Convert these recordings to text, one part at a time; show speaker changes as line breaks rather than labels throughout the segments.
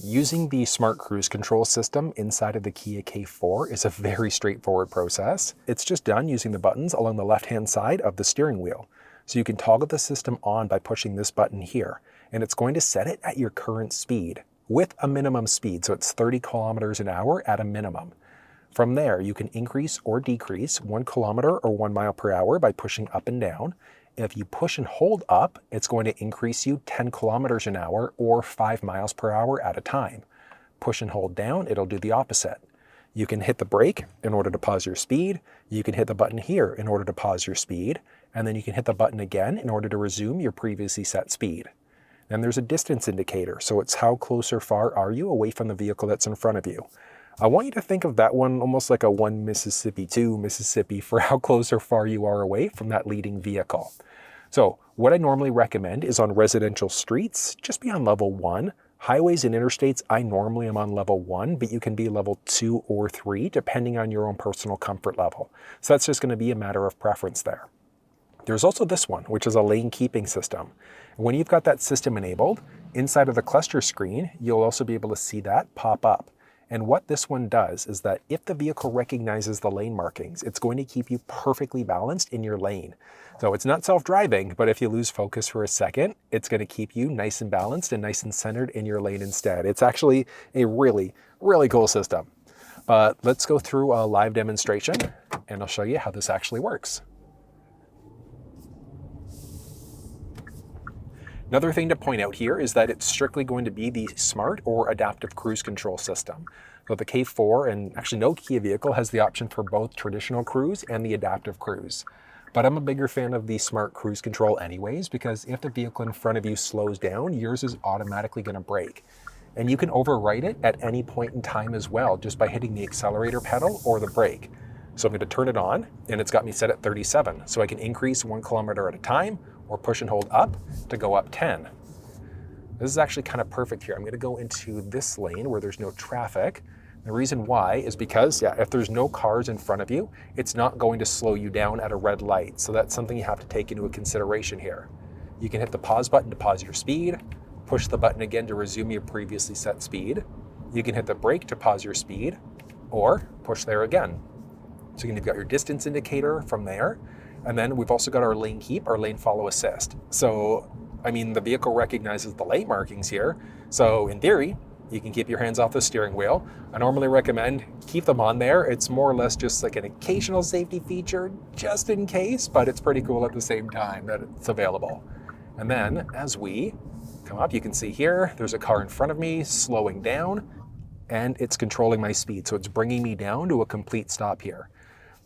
Using the smart cruise control system inside of the Kia K4 is a very straightforward process. It's just done using the buttons along the left-hand side of the steering wheel. So you can toggle the system on by pushing this button here, and it's going to set it at your current speed with a minimum speed. So it's 30 kilometers an hour at a minimum. From there, you can increase or decrease 1 kilometer or 1 mile per hour by pushing up and down. If you push and hold up, it's going to increase you 10 kilometers an hour or 5 miles per hour at a time. Push and hold down, it'll do the opposite. You can hit the brake in order to pause your speed. You can hit the button here in order to pause your speed. And then you can hit the button again in order to resume your previously set speed. Then there's a distance indicator. So it's how close or far are you away from the vehicle that's in front of you. I want you to think of that one almost like a 1 Mississippi, 2 Mississippi for how close or far you are away from that leading vehicle. So what I normally recommend is on residential streets, just be on level 1. Highways and interstates, I normally am on level 1, but you can be level 2 or 3 depending on your own personal comfort level. So that's just going to be a matter of preference there. There's also this one, which is a lane keeping system. When you've got that system enabled, inside of the cluster screen, you'll also be able to see that pop up. And what this one does is that if the vehicle recognizes the lane markings, it's going to keep you perfectly balanced in your lane. So it's not self-driving, but if you lose focus for a second, it's going to keep you nice and balanced and nice and centered in your lane instead. It's actually a really, really cool system. But let's go through a live demonstration and I'll show you how this actually works. Another thing to point out here is that it's strictly going to be the smart or adaptive cruise control system. So the K4, and actually no Kia vehicle, has the option for both traditional cruise and the adaptive cruise. But I'm a bigger fan of the smart cruise control anyways, because if the vehicle in front of you slows down, yours is automatically going to brake. And you can override it at any point in time as well, just by hitting the accelerator pedal or the brake. So I'm going to turn it on, and it's got me set at 37. So I can increase 1 kilometer at a time, or push and hold up to go up 10. This is actually kind of perfect here. I'm going to go into this lane where there's no traffic. The reason why is because, if there's no cars in front of you, it's not going to slow you down at a red light. So that's something you have to take into consideration here. You can hit the pause button to pause your speed, push the button again to resume your previously set speed. You can hit the brake to pause your speed, or push there again. So you've got your distance indicator from there. And then we've also got our lane keep, our lane follow assist. So, I mean, the vehicle recognizes the lane markings here. So in theory, you can keep your hands off the steering wheel. I normally recommend keep them on there. It's more or less just like an occasional safety feature, just in case, but it's pretty cool at the same time that it's available. And then as we come up, you can see here, there's a car in front of me slowing down, and it's controlling my speed. So it's bringing me down to a complete stop here.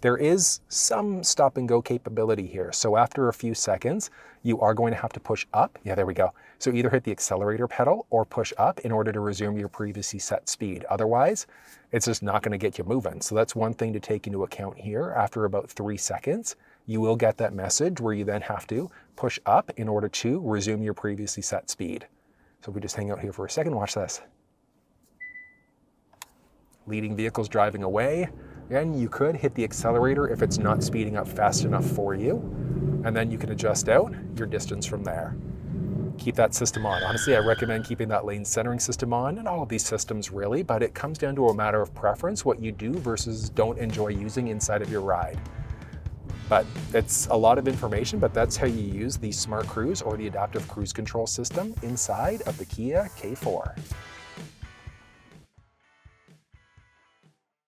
There is some stop and go capability here. So after a few seconds, you are going to have to push up. Yeah, there we go. So either hit the accelerator pedal or push up in order to resume your previously set speed. Otherwise, it's just not going to get you moving. So that's one thing to take into account here. After about 3 seconds, you will get that message where you then have to push up in order to resume your previously set speed. So if we just hang out here for a second, watch this. Leading vehicles driving away. And you could hit the accelerator if it's not speeding up fast enough for you. And then you can adjust out your distance from there. Keep that system on. Honestly, I recommend keeping that lane centering system on, and all of these systems really, but it comes down to a matter of preference, what you do versus don't enjoy using inside of your ride. But it's a lot of information, but that's how you use the smart cruise or the adaptive cruise control system inside of the Kia K4.